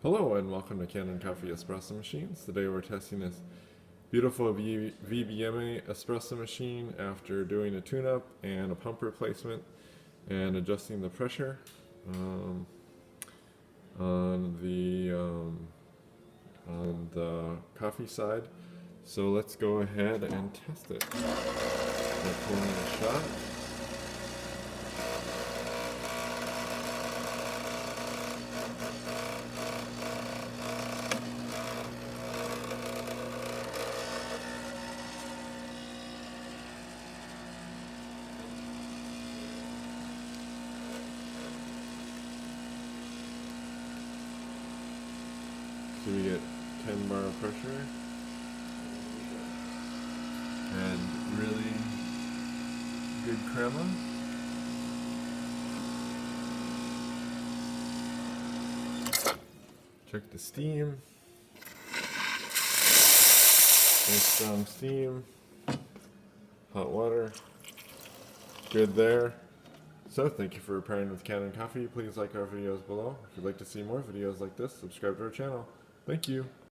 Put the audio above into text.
Hello and welcome to Kanen Coffee Espresso Machines. Today we're testing this beautiful VBM espresso machine after doing a tune-up and a pump replacement and adjusting the pressure on the coffee side. So let's go ahead and test it. We're pouring a shot. So we get 10 bar of pressure and really good crema. Check the steam. Nice strong steam. Hot water. Good there. So thank you for pairing with Kanen Coffee. Please like our videos below. If you'd like to see more videos like this, subscribe to our channel. Thank you.